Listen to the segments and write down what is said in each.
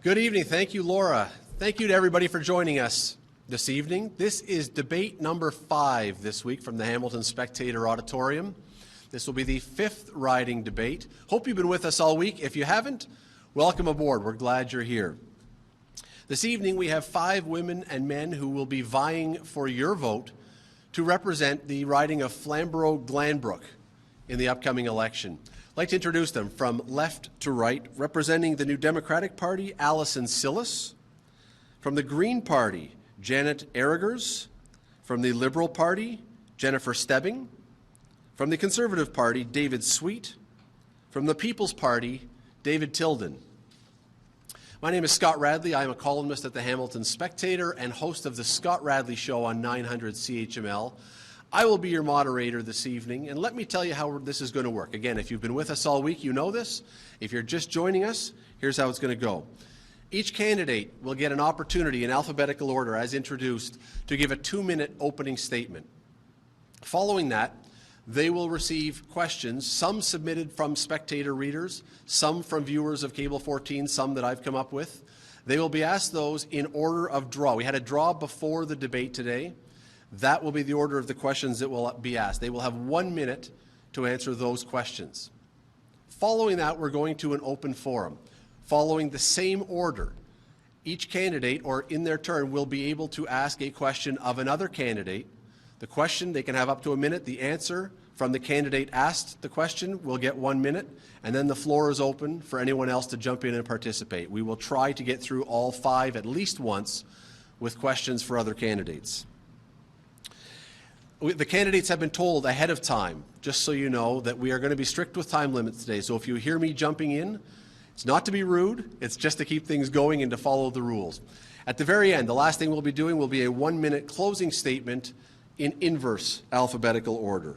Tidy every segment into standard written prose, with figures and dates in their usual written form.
Good evening. Thank you, Laura. Thank you to everybody for joining us this evening. This is debate number 5 this week from the Hamilton Spectator Auditorium. This will be the 5th riding debate. Hope you've been with us all week. If you haven't, welcome aboard. We're glad you're here. This evening we have 5 women and men who will be vying for your vote to represent the riding of Flamborough-Glanbrook in the upcoming election. I'd like to introduce them from left to right. Representing the New Democratic Party, Alison Sillis. From the Green Party, Janet Eregers. From the Liberal Party, Jennifer Stebbing. From the Conservative Party, David Sweet. From the People's Party, David Tilden. My name is Scott Radley. I am a columnist at the Hamilton Spectator and host of the Scott Radley Show on 900 CHML. I will be your moderator this evening, and let me tell you how this is going to work. Again, if you've been with us all week, you know this. If you're just joining us, here's how it's going to go. Each candidate will get an opportunity in alphabetical order, as introduced, to give a 2-minute opening statement. Following that, they will receive questions, some submitted from spectator readers, some from viewers of Cable 14, some that I've come up with. They will be asked those in order of draw. We had a draw before the debate today. That will be the order of the questions that will be asked. They will have 1 minute to answer those questions. Following that, we're going to an open forum. Following the same order, each candidate, or in their turn, will be able to ask a question of another candidate. The question, they can have up to a minute. The answer from the candidate asked the question will get 1 minute, and then the floor is open for anyone else to jump in and participate. We will try to get through all 5 at least once with questions for other candidates. The candidates have been told ahead of time, just so you know, that we are going to be strict with time limits today. So if you hear me jumping in, it's not to be rude, it's just to keep things going and to follow the rules. At the very end, the last thing we'll be doing will be a 1-minute closing statement in inverse alphabetical order.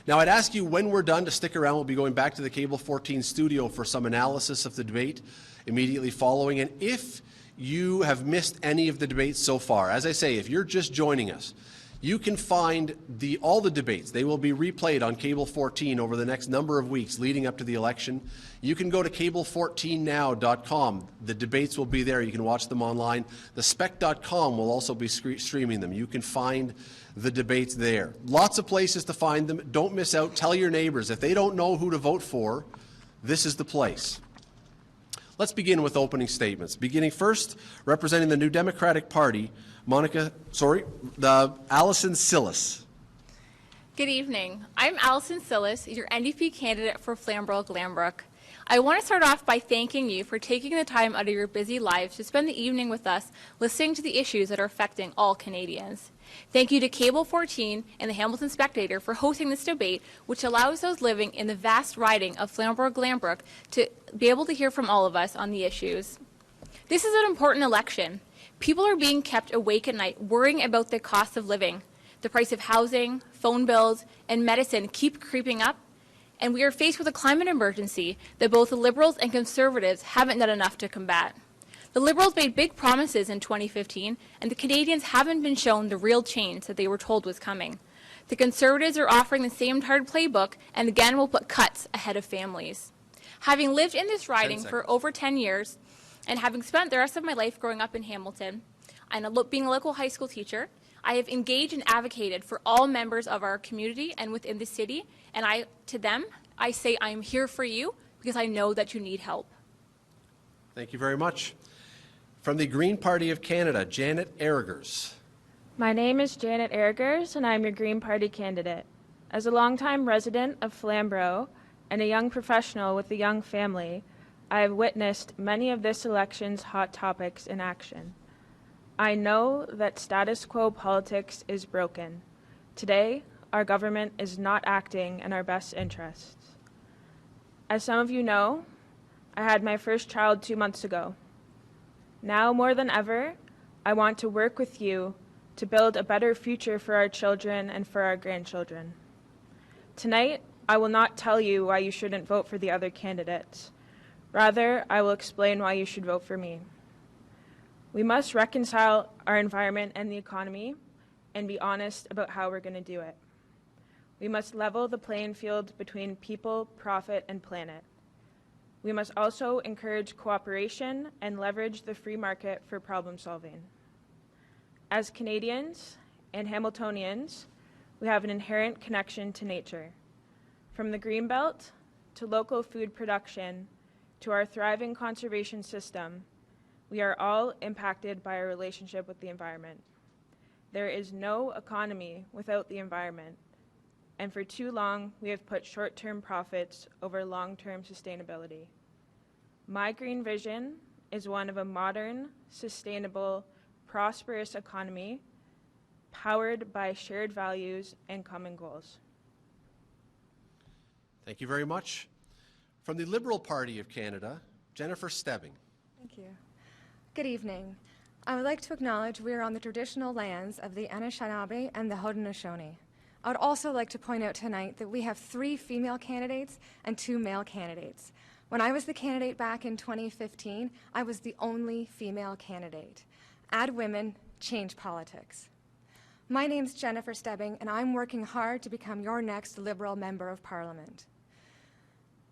Now, I'd ask you when we're done to stick around. We'll be going back to the Cable 14 studio for some analysis of the debate immediately following. And if you have missed any of the debates so far, as I say, if you're just joining us, you can find all the debates. They will be replayed on Cable 14 over the next number of weeks leading up to the election. You can go to cable14now.com. The debates will be there. You can watch them online. The spec.com will also be streaming them. You can find the debates there. Lots of places to find them. Don't miss out. Tell your neighbors. If they don't know who to vote for, this is the place. Let's begin with opening statements. Beginning first, representing the New Democratic Party, Alison Sillis. Good evening. I'm Alison Sillis, your NDP candidate for Flamborough-Glanbrook. I want to start off by thanking you for taking the time out of your busy lives to spend the evening with us listening to the issues that are affecting all Canadians. Thank you to Cable 14 and the Hamilton Spectator for hosting this debate, which allows those living in the vast riding of Flamborough-Glanbrook to be able to hear from all of us on the issues. This is an important election. People are being kept awake at night worrying about the cost of living. The price of housing, phone bills, and medicine keep creeping up, and we are faced with a climate emergency that both the Liberals and Conservatives haven't done enough to combat. The Liberals made big promises in 2015, and the Canadians haven't been shown the real change that they were told was coming. The Conservatives are offering the same tired playbook, and again will put cuts ahead of families. Having lived in this riding for over 10 years, and having spent the rest of my life growing up in Hamilton and being a local high school teacher, I have engaged and advocated for all members of our community and within the city, and to them, I say I am here for you because I know that you need help. Thank you very much. From the Green Party of Canada, Janet Eregers. My name is Janet Eregers, and I'm your Green Party candidate. As a longtime resident of Flamborough and a young professional with a young family, I have witnessed many of this election's hot topics in action. I know that status quo politics is broken. Today, our government is not acting in our best interests. As some of you know, I had my first child 2 months ago. Now more than ever, I want to work with you to build a better future for our children and for our grandchildren. Tonight, I will not tell you why you shouldn't vote for the other candidates. Rather, I will explain why you should vote for me. We must reconcile our environment and the economy and be honest about how we're going to do it. We must level the playing field between people, profit, and planet. We must also encourage cooperation and leverage the free market for problem solving. As Canadians and Hamiltonians, we have an inherent connection to nature. From the Greenbelt to local food production to our thriving conservation system, we are all impacted by our relationship with the environment. There is no economy without the environment, and for too long we have put short-term profits over long-term sustainability. My green vision is one of a modern, sustainable, prosperous economy powered by shared values and common goals. Thank you very much. From the Liberal Party of Canada, Jennifer Stebbing. Thank you. Good evening. I would like to acknowledge we are on the traditional lands of the Anishinaabe and the Haudenosaunee. I would also like to point out tonight that we have 3 female candidates and 2 male candidates. When I was the candidate back in 2015, I was the only female candidate. Add women, change politics. My name's Jennifer Stebbing, and I'm working hard to become your next Liberal Member of Parliament.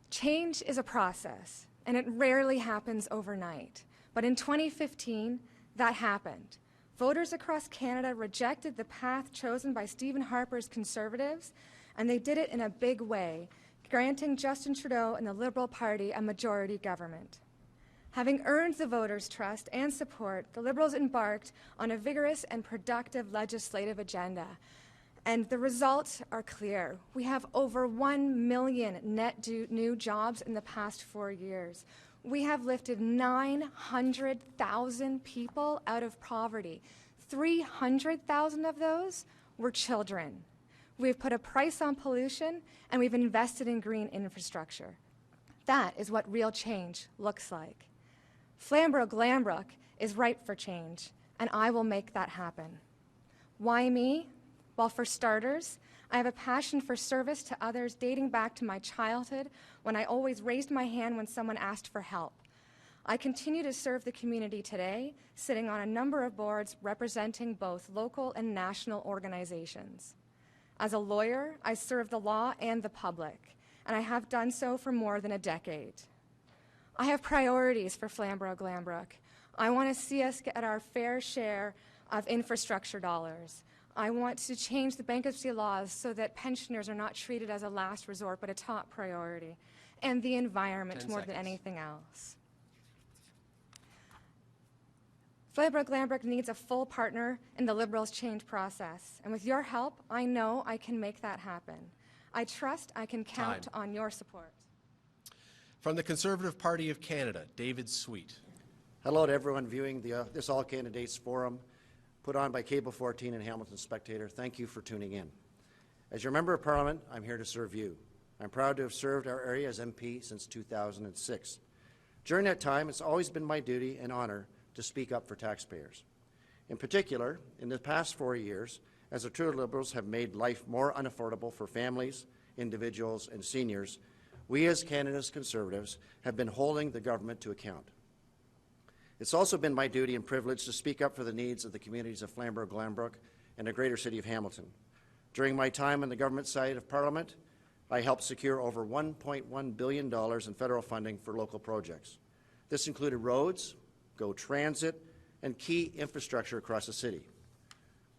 Change is a process, and it rarely happens overnight. But in 2015, that happened. Voters across Canada rejected the path chosen by Stephen Harper's Conservatives, and they did it in a big way, granting Justin Trudeau and the Liberal Party a majority government. Having earned the voters' trust and support, the Liberals embarked on a vigorous and productive legislative agenda. And the results are clear. We have over 1 million net new jobs in the past 4 years. We have lifted 900,000 people out of poverty. 300,000 of those were children. We've put a price on pollution, and we've invested in green infrastructure. That is what real change looks like. Flamborough-Glanbrook is ripe for change, and I will make that happen. Why me? Well, for starters, I have a passion for service to others dating back to my childhood when I always raised my hand when someone asked for help. I continue to serve the community today, sitting on a number of boards representing both local and national organizations. As a lawyer, I serve the law and the public, and I have done so for more than a decade. I have priorities for Flamborough-Glanbrook. I want to see us get our fair share of infrastructure dollars. I want to change the bankruptcy laws so that pensioners are not treated as a last resort, but a top priority, and the environment more than anything else. Flamborough-Glanbrook needs a full partner in the Liberals' change process, and with your help, I know I can make that happen. I trust I can count on your support. From the Conservative Party of Canada, David Sweet. Hello to everyone viewing this All Candidates Forum put on by Cable 14 and Hamilton Spectator. Thank you for tuning in. As your Member of Parliament, I'm here to serve you. I'm proud to have served our area as MP since 2006. During that time, it's always been my duty and honour to speak up for taxpayers. In particular, in the past 4 years, as the True Liberals have made life more unaffordable for families, individuals and seniors, we as Canada's Conservatives have been holding the government to account. It's also been my duty and privilege to speak up for the needs of the communities of Flamborough-Glanbrook and the greater city of Hamilton. During my time on the government side of Parliament, I helped secure over $1.1 billion in federal funding for local projects. This included roads, GO Transit, and key infrastructure across the city.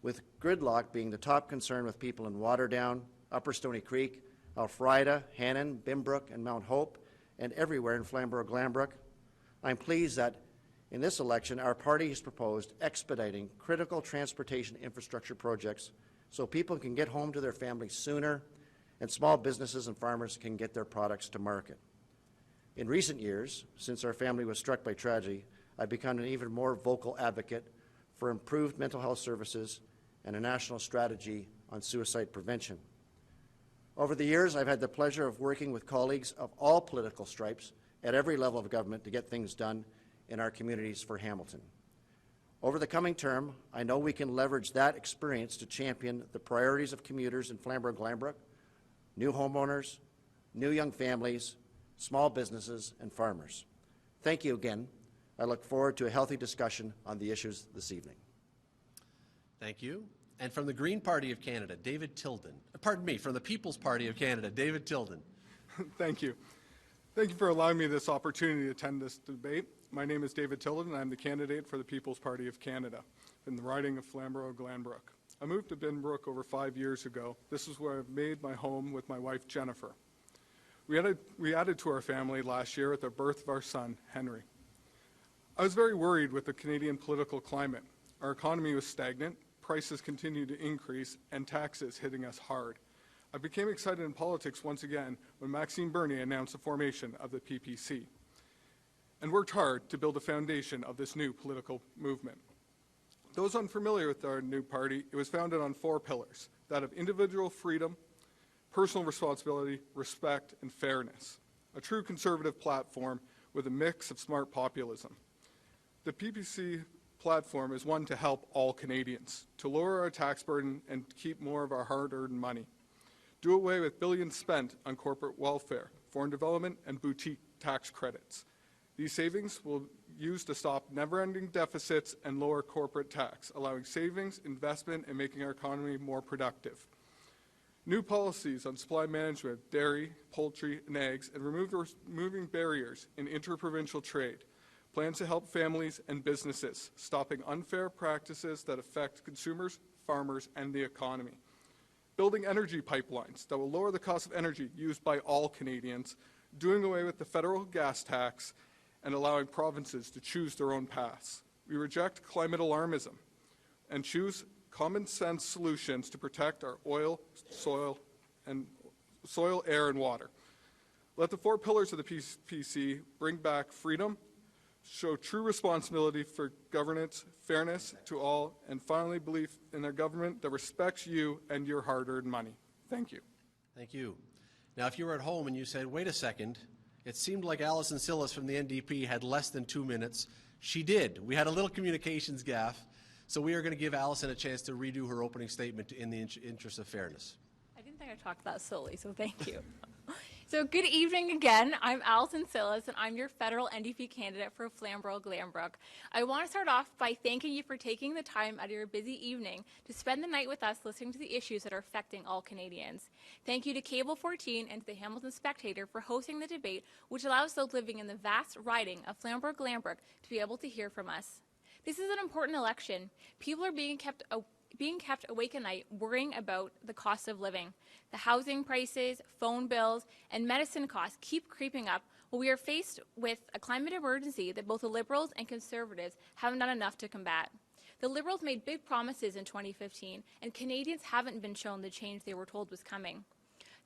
With gridlock being the top concern with people in Waterdown, Upper Stony Creek, Elfrida, Hannon, Bimbrook, and Mount Hope, and everywhere in Flamborough-Glanbrook, I'm pleased that in this election our party has proposed expediting critical transportation infrastructure projects so people can get home to their families sooner and small businesses and farmers can get their products to market. In recent years, since our family was struck by tragedy, I've become an even more vocal advocate for improved mental health services and a national strategy on suicide prevention. Over the years, I've had the pleasure of working with colleagues of all political stripes at every level of government to get things done in our communities for Hamilton. Over the coming term, I know we can leverage that experience to champion the priorities of commuters in Flamborough-Glanbrook, new homeowners, new young families, small businesses, and farmers. Thank you again. I look forward to a healthy discussion on the issues this evening. Thank you. And from the Green Party of Canada, David Tilden. Pardon me, from the People's Party of Canada, David Tilden. Thank you. Thank you for allowing me this opportunity to attend this debate. My name is David Tilden, and I'm the candidate for the People's Party of Canada in the riding of Flamborough-Glanbrook. I moved to Binbrook over 5 years ago. This is where I've made my home with my wife, Jennifer. We added to our family last year at the birth of our son, Henry. I was very worried with the Canadian political climate. Our economy was stagnant, prices continued to increase, and taxes hitting us hard. I became excited in politics once again when Maxime Bernier announced the formation of the PPC and worked hard to build a foundation of this new political movement. Those unfamiliar with our new party, it was founded on 4 pillars: that of individual freedom, personal responsibility, respect, and fairness. A true conservative platform with a mix of smart populism. The PPC platform is one to help all Canadians, to lower our tax burden and keep more of our hard-earned money. Do away with billions spent on corporate welfare, foreign development, and boutique tax credits. These savings will use to stop never-ending deficits and lower corporate tax, allowing savings, investment, and making our economy more productive. New policies on supply management, dairy, poultry, and eggs, and removing barriers in interprovincial trade. Plans to help families and businesses, stopping unfair practices that affect consumers, farmers, and the economy. Building energy pipelines that will lower the cost of energy used by all Canadians, doing away with the federal gas tax, and allowing provinces to choose their own paths. We reject climate alarmism and choose common sense solutions to protect our oil, soil, air, and water. Let the 4 pillars of the PPC bring back freedom, show true responsibility for governance, fairness to all, and finally belief in a government that respects you and your hard-earned money. Thank you. Thank you. Now, if you were at home and you said, wait a second, it seemed like Alison Sillis from the NDP had less than 2 minutes. She did. We had a little communications gaffe, so we are going to give Alison a chance to redo her opening statement in the interest of fairness. I didn't think I talked that slowly, so thank you. So good evening again. I'm Alison Sillis, and I'm your federal NDP candidate for Flamborough-Glanbrook. I want to start off by thanking you for taking the time out of your busy evening to spend the night with us listening to the issues that are affecting all Canadians. Thank you to Cable 14 and to the Hamilton Spectator for hosting the debate, which allows those living in the vast riding of Flamborough-Glanbrook to be able to hear from us. This is an important election. People are being kept awake at night worrying about the cost of living. The housing prices, phone bills, and medicine costs keep creeping up while we are faced with a climate emergency that both the Liberals and Conservatives haven't done enough to combat. The Liberals made big promises in 2015, and Canadians haven't been shown the change they were told was coming.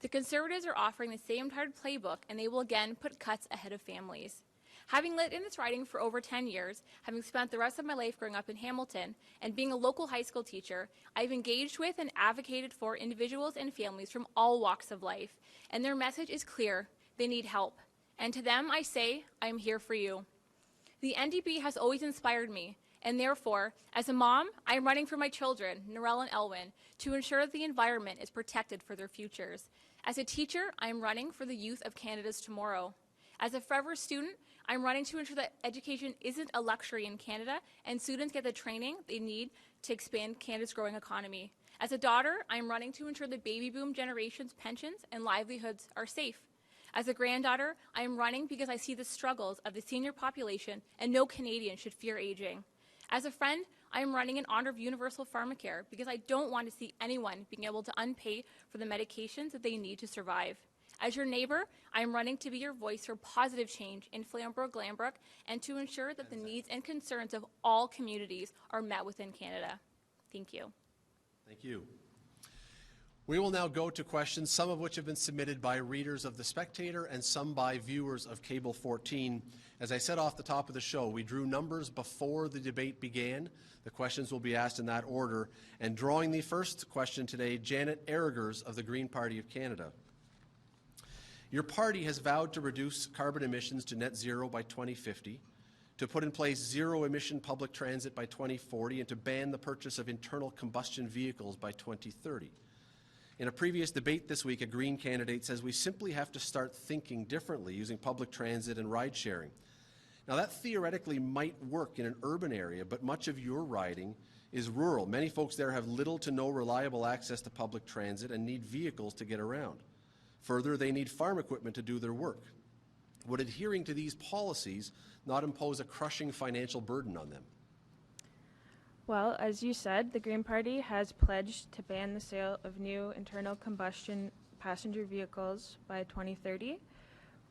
The Conservatives are offering the same tired playbook, and they will again put cuts ahead of families. Having lived in this riding for over 10 years, having spent the rest of my life growing up in Hamilton, and being a local high school teacher, I've engaged with and advocated for individuals and families from all walks of life, and their message is clear: they need help. And to them I say, I'm here for you. The NDP has always inspired me, and therefore, as a mom, I'm running for my children, Narelle and Elwyn, to ensure that the environment is protected for their futures. As a teacher, I'm running for the youth of Canada's tomorrow. As a forever student, I'm running to ensure that education isn't a luxury in Canada and students get the training they need to expand Canada's growing economy. As a daughter, I'm running to ensure the baby boom generation's pensions and livelihoods are safe. As a granddaughter, I'm running because I see the struggles of the senior population and no Canadian should fear aging. As a friend, I am running in honor of universal pharmacare because I don't want to see anyone being able to unpay for the medications that they need to survive. As your neighbor, I am running to be your voice for positive change in Flamborough-Glanbrook and to ensure that the needs and concerns of all communities are met within Canada. Thank you. Thank you. We will now go to questions, some of which have been submitted by readers of The Spectator and some by viewers of Cable 14. As I said off the top of the show, we drew numbers before the debate began. The questions will be asked in that order. And drawing the first question today, Janet Arragers of the Green Party of Canada. Your party has vowed to reduce carbon emissions to net zero by 2050, to put in place zero-emission public transit by 2040, and to ban the purchase of internal combustion vehicles by 2030. In a previous debate this week, a Green candidate says we simply have to start thinking differently using public transit and ride-sharing. Now, that theoretically might work in an urban area, but much of your riding is rural. Many folks there have little to no reliable access to public transit and need vehicles to get around. Further, they need farm equipment to do their work. Would adhering to these policies not impose a crushing financial burden on them? Well, as you said, the Green Party has pledged to ban the sale of new internal combustion passenger vehicles by 2030.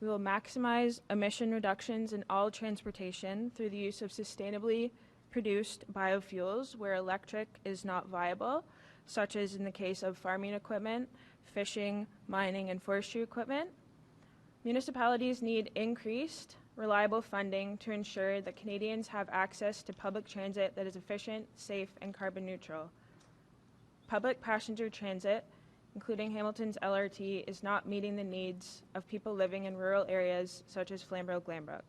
We will maximize emission reductions in all transportation through the use of sustainably produced biofuels where electric is not viable, such as in the case of farming equipment, fishing, mining, and forestry equipment. Municipalities need increased, reliable funding to ensure that Canadians have access to public transit that is efficient, safe, and carbon neutral. Public passenger transit, including Hamilton's LRT, is not meeting the needs of people living in rural areas such as Flamborough-Glanbrook.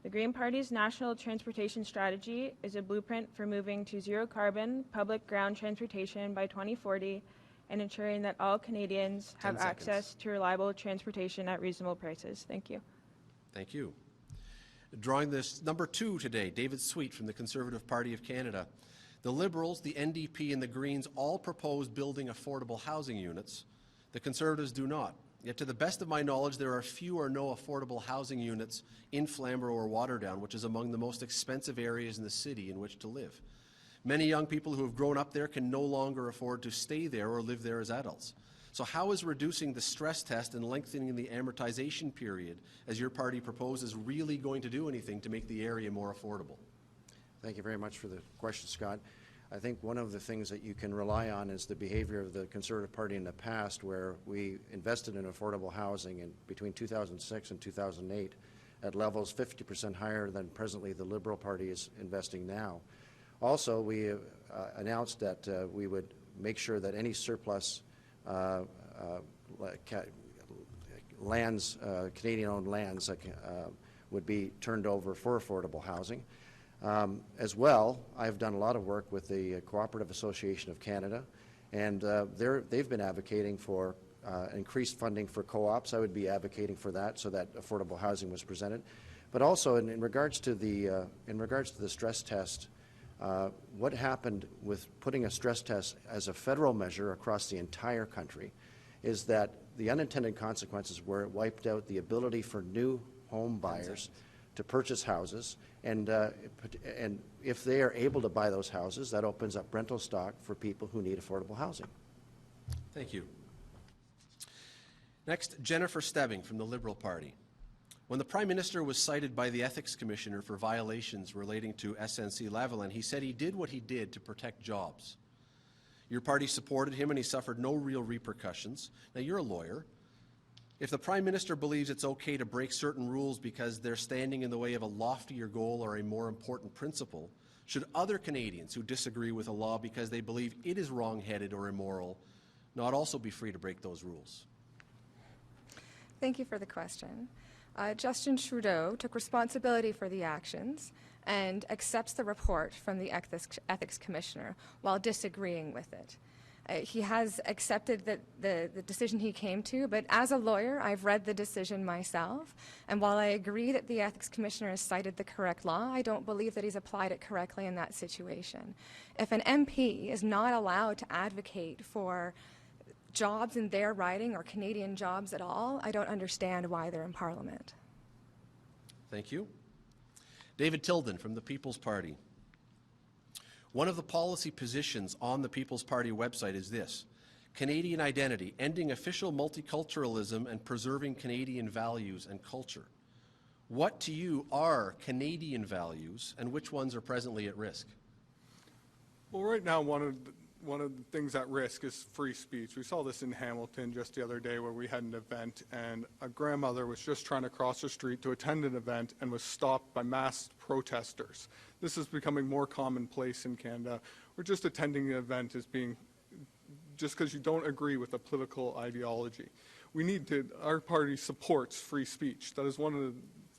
The Green Party's National Transportation Strategy is a blueprint for moving to zero-carbon public ground transportation by 2040 and ensuring that all Canadians have 10 seconds. access to reliable transportation at reasonable prices. Thank you. Thank you. Drawing this number 2 today, David Sweet from the Conservative Party of Canada. The Liberals, the NDP, and the Greens all propose building affordable housing units. The Conservatives do not. Yet to the best of my knowledge, there are few or no affordable housing units in Flamborough or Waterdown, which is among the most expensive areas in the city in which to live. Many young people who have grown up there can no longer afford to stay there or live there as adults. So how is reducing the stress test and lengthening the amortization period, as your party proposes, really going to do anything to make the area more affordable? Thank you very much for the question, Scott. I think one of the things that you can rely on is the behavior of the Conservative Party in the past, where we invested in affordable housing in between 2006 and 2008 at levels 50% higher than presently the Liberal Party is investing now. Also, we announced that we would make sure that any surplus lands, Canadian-owned lands, would be turned over for affordable housing. As well, I've done a lot of work with the Cooperative Association of Canada, and they've been advocating for increased funding for co-ops. I would be advocating for that, so that affordable housing was presented. But also, in regards to the stress test, what happened with putting a stress test as a federal measure across the entire country is that the unintended consequences were it wiped out the ability for new home buyers to purchase houses, and if they are able to buy those houses, that opens up rental stock for people who need affordable housing. Thank you. Next, Jennifer Stebbing from the Liberal Party. When the Prime Minister was cited by the Ethics Commissioner for violations relating to SNC-Lavalin, he said he did what he did to protect jobs. Your party supported him and he suffered no real repercussions. Now, you're a lawyer. If the Prime Minister believes it's okay to break certain rules because they're standing in the way of a loftier goal or a more important principle, should other Canadians who disagree with a law because they believe it is wrong-headed or immoral not also be free to break those rules? Thank you for the question. Justin Trudeau took responsibility for the actions and accepts the report from the Ethics Commissioner while disagreeing with it. He has accepted the decision he came to, but as a lawyer, I've read the decision myself, and while I agree that the Ethics Commissioner has cited the correct law, I don't believe that he's applied it correctly in that situation. If an MP is not allowed to advocate for jobs in their riding or Canadian jobs at all, I don't understand why they're in Parliament. Thank you. David Tilden from the People's Party. One of the policy positions on the People's Party website is this: Canadian identity, ending official multiculturalism and preserving Canadian values and culture. What to you are Canadian values, and which ones are presently at risk? Well, right now, one of the things at risk is free speech. We saw this in Hamilton just the other day where we had an event and a grandmother was just trying to cross the street to attend an event and was stopped by masked protesters. This is becoming more commonplace in Canada, where just attending an event is being, just because you don't agree with a political ideology. Our party supports free speech. That is one of the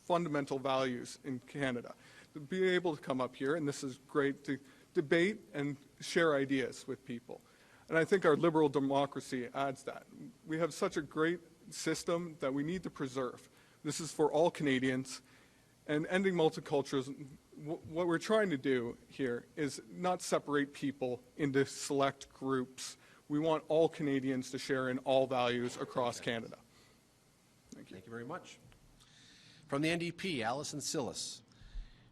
fundamental values in Canada. To be able to come up here, and this is great, to debate and share ideas with people. And I think our liberal democracy adds that. We have such a great system that we need to preserve. This is for all Canadians, and ending multiculturalism, what we're trying to do here is not separate people into select groups. We want all Canadians to share in all values across Canada. Thank you. Thank you very much. From the NDP, Alison Sillis.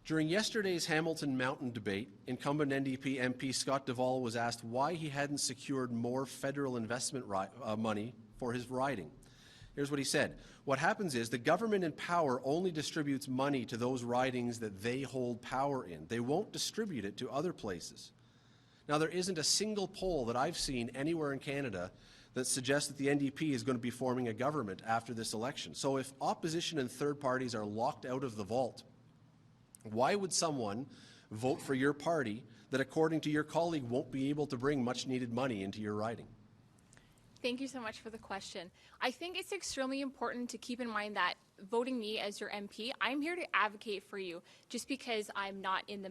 During yesterday's Hamilton Mountain debate, incumbent NDP MP Scott Duvall was asked why he hadn't secured more federal investment money for his riding. Here's what he said. What happens is the government in power only distributes money to those ridings that they hold power in. They won't distribute it to other places. Now, there isn't a single poll that I've seen anywhere in Canada that suggests that the NDP is going to be forming a government after this election. So if opposition and third parties are locked out of the vault, why would someone vote for your party that, according to your colleague, won't be able to bring much needed money into your riding? Thank you so much for the question. I think it's extremely important to keep in mind that voting me as your MP, I'm here to advocate for you. Just because I'm not in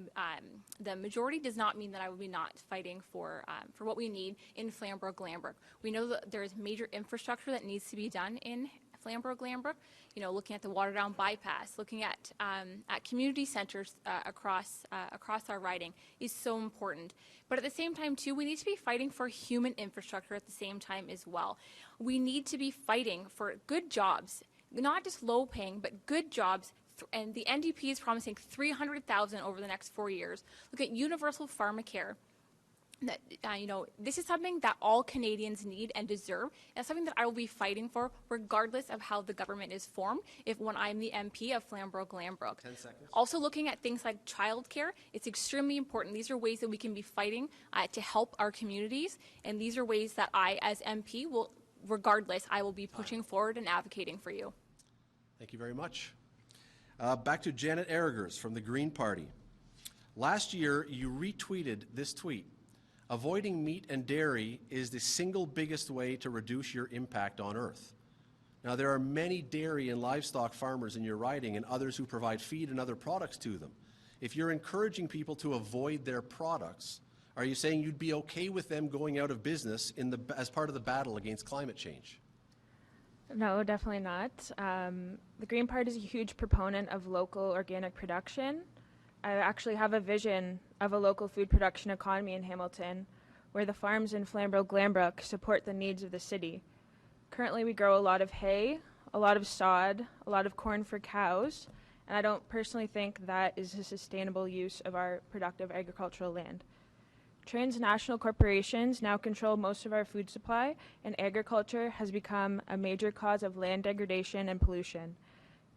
the majority does not mean that I will be not fighting for what we need in Flamborough-Glanbrook. We know that there is major infrastructure that needs to be done in Flamborough-Glanbrook, you know, looking at the Waterdown bypass, looking at community centers across our riding is so important. But at the same time, too, we need to be fighting for human infrastructure at the same time as well. We need to be fighting for good jobs, not just low-paying, but good jobs. And the NDP is promising 300,000 over the next 4 years. Look at universal pharmacare. That, you know, this is something that all Canadians need and deserve. And something that I will be fighting for regardless of how the government is formed when I'm the MP of Flamborough-Glanbrook. 10 seconds. Also looking at things like childcare, it's extremely important. These are ways that we can be fighting to help our communities. And these are ways that I, as MP, will, regardless, I will be pushing forward and advocating for you. Thank you very much. Back to Janet Arrogers from the Green Party. Last year, you retweeted this tweet. Avoiding meat and dairy is the single biggest way to reduce your impact on Earth. Now, there are many dairy and livestock farmers in your riding and others who provide feed and other products to them. If you're encouraging people to avoid their products, are you saying you'd be okay with them going out of business as part of the battle against climate change? No, definitely not. The Green Party is a huge proponent of local organic production. I actually have a vision of a local food production economy in Hamilton, where the farms in Flamborough-Glanbrook support the needs of the city. Currently, we grow a lot of hay, a lot of sod, a lot of corn for cows, and I don't personally think that is a sustainable use of our productive agricultural land. Transnational corporations now control most of our food supply, and agriculture has become a major cause of land degradation and pollution.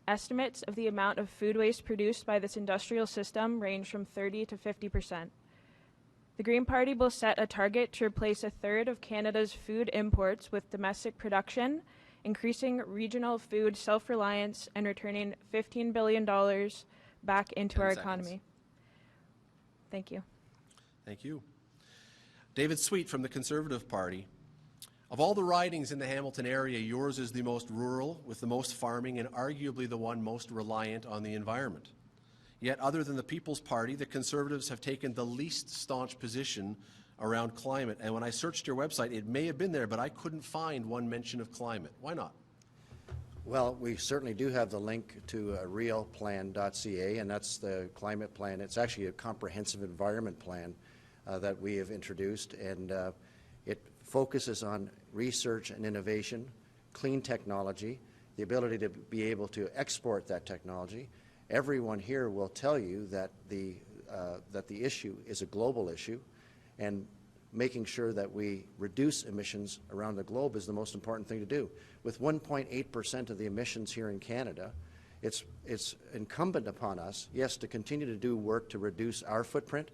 Estimates of the amount of food waste produced by this industrial system range from 30 to 50%. The Green Party will set a target to replace a third of Canada's food imports with domestic production, increasing regional food self-reliance and returning $15 billion back into our economy. Thank you. Thank you. David Sweet from the Conservative Party. Of all the ridings in the Hamilton area, yours is the most rural, with the most farming, and arguably the one most reliant on the environment. Yet, other than the People's Party, the Conservatives have taken the least staunch position around climate. And when I searched your website, it may have been there, but I couldn't find one mention of climate. Why not? Well, we certainly do have the link to realplan.ca, and that's the climate plan. It's actually a comprehensive environment plan that we have introduced, and it focuses on research and innovation, clean technology, the ability to be able to export that technology. Everyone here will tell you that the issue is a global issue, and making sure that we reduce emissions around the globe is the most important thing to do. With 1.8% of the emissions here in Canada, it's incumbent upon us, yes, to continue to do work to reduce our footprint,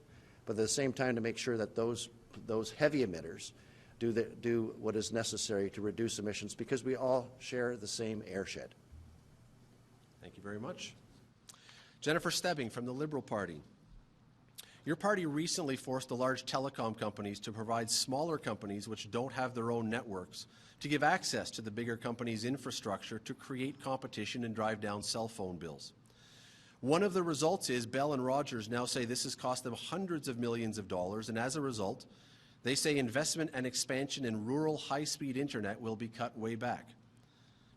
but at the same time to make sure that those heavy emitters do what is necessary to reduce emissions, because we all share the same airshed. Thank you very much. Jennifer Stebbing from the Liberal Party. Your party recently forced the large telecom companies to provide smaller companies which don't have their own networks to give access to the bigger companies' infrastructure to create competition and drive down cell phone bills. One of the results is Bell and Rogers now say this has cost them hundreds of millions of dollars, and as a result, they say investment and expansion in rural high-speed internet will be cut way back.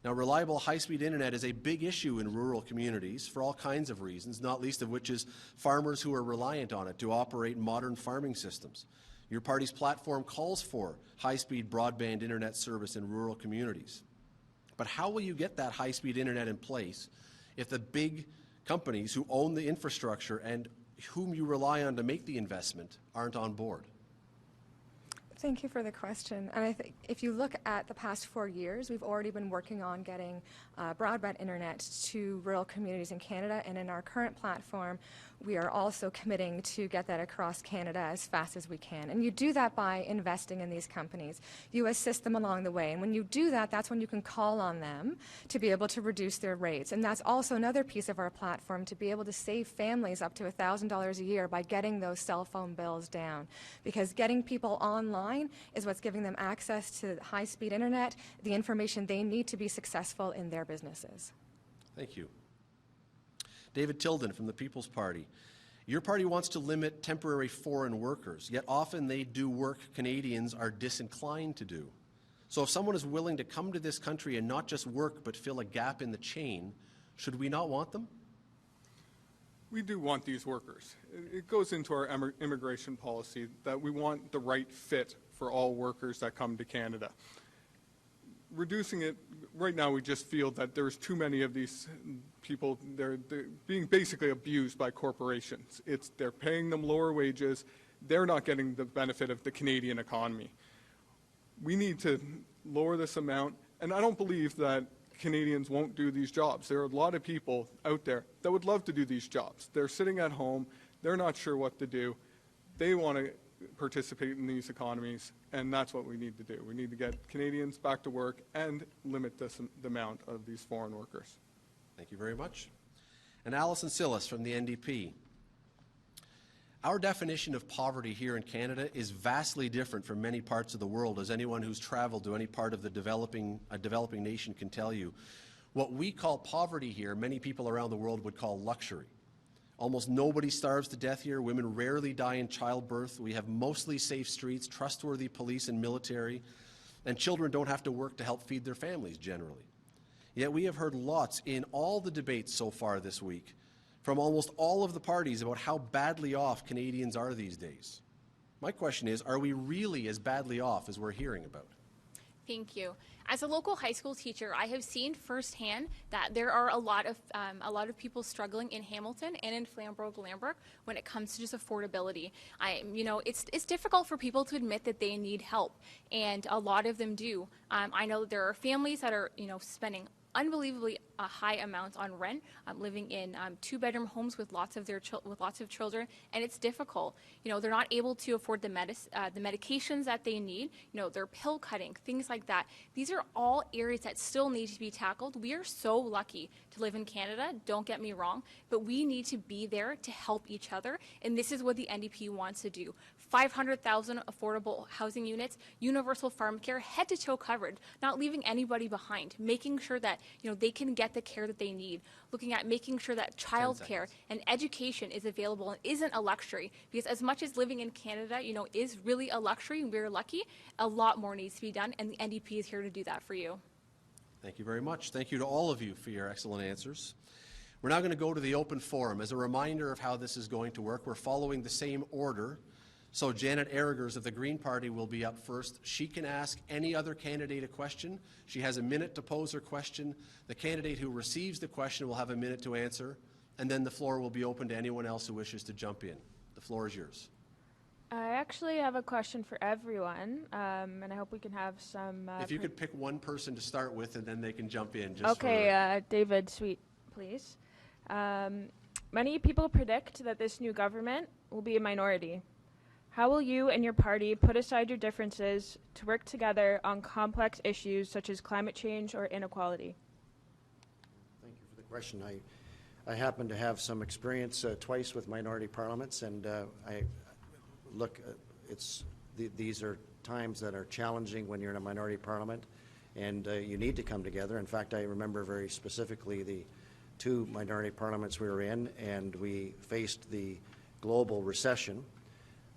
Now, reliable high-speed internet is a big issue in rural communities for all kinds of reasons, not least of which is farmers who are reliant on it to operate modern farming systems. Your party's platform calls for high-speed broadband internet service in rural communities. But how will you get that high-speed internet in place if the big companies who own the infrastructure and whom you rely on to make the investment aren't on board? Thank you for the question. And I think if you look at the past 4 years, we've already been working on getting broadband internet to rural communities in Canada. And in our current platform, we are also committing to get that across Canada as fast as we can. And you do that by investing in these companies. You assist them along the way. And when you do that, that's when you can call on them to be able to reduce their rates. And that's also another piece of our platform, to be able to save families up to $1,000 a year by getting those cell phone bills down. Because getting people online is what's giving them access to high-speed internet, the information they need to be successful in their businesses. Thank you. David Tilden from the People's Party. Your party wants to limit temporary foreign workers, yet often they do work Canadians are disinclined to do. So if someone is willing to come to this country and not just work but fill a gap in the chain, should we not want them? We do want these workers. It goes into our immigration policy that we want the right fit for all workers that come to Canada. Reducing it, right now we just feel that there's too many of these people, they're being basically abused by corporations. They're paying them lower wages, they're not getting the benefit of the Canadian economy. We need to lower this amount, and I don't believe that Canadians won't do these jobs. There are a lot of people out there that would love to do these jobs. They're sitting at home, they're not sure what to do, they want to participate in these economies, and that's what we need to do. We need to get Canadians back to work and limit the amount of these foreign workers. Thank you very much. And Alison Sillis from the NDP. Our definition of poverty here in Canada is vastly different from many parts of the world, as anyone who's traveled to any part of a developing nation can tell you. What we call poverty here, many people around the world would call luxury. Almost nobody starves to death here. Women rarely die in childbirth. We have mostly safe streets, trustworthy police and military, and children don't have to work to help feed their families generally. Yet we have heard lots in all the debates so far this week from almost all of the parties about how badly off Canadians are these days. My question is, are we really as badly off as we're hearing about? Thank you. As a local high school teacher, I have seen firsthand that there are a lot of people struggling in Hamilton and in Flamborough-Glanbrook when it comes to just affordability. It's difficult for people to admit that they need help, and a lot of them do. I know there are families that are spending unbelievably high amounts on rent, living in two-bedroom homes with lots of children, and it's difficult. They're not able to afford the medications that they need. They're pill cutting, things like that. These are all areas that still need to be tackled. We are so lucky to live in Canada, don't get me wrong, but we need to be there to help each other, and this is what the NDP wants to do. 500,000 affordable housing units, universal pharmacare, head-to-toe coverage, not leaving anybody behind, making sure that they can get the care that they need, looking at making sure that childcare and education is available and isn't a luxury, because as much as living in Canada, is really a luxury and we're lucky, a lot more needs to be done, and the NDP is here to do that for you. Thank you very much. Thank you to all of you for your excellent answers. We're now going to go to the open forum. As a reminder of how this is going to work, we're following the same order. So Janet Arigers of the Green Party will be up first. She can ask any other candidate a question. She has a minute to pose her question. The candidate who receives the question will have a minute to answer, and then the floor will be open to anyone else who wishes to jump in. The floor is yours. I actually have a question for everyone, and I hope we can have some... if you could pick one person to start with, and then they can jump in. David Sweet, please. Many people predict that this new government will be a minority. How will you and your party put aside your differences to work together on complex issues such as climate change or inequality? Thank you for the question. I happen to have some experience twice with minority parliaments, and these are times that are challenging when you're in a minority parliament, and you need to come together. In fact, I remember very specifically the two minority parliaments we were in, and we faced the global recession.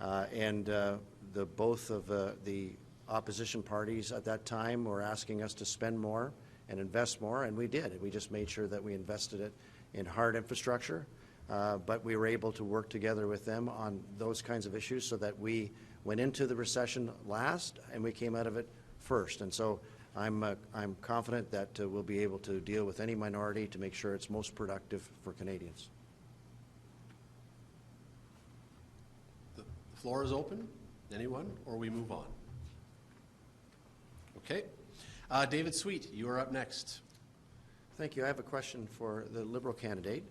Both of the opposition parties at that time were asking us to spend more and invest more, and we did. We just made sure that we invested it in hard infrastructure, but we were able to work together with them on those kinds of issues so that we went into the recession last and we came out of it first. And so I'm confident that we'll be able to deal with any minority to make sure it's most productive for Canadians. The floor is open. Anyone, or we move on? Okay. David Sweet, you are up next. Thank you. I have a question for the Liberal candidate.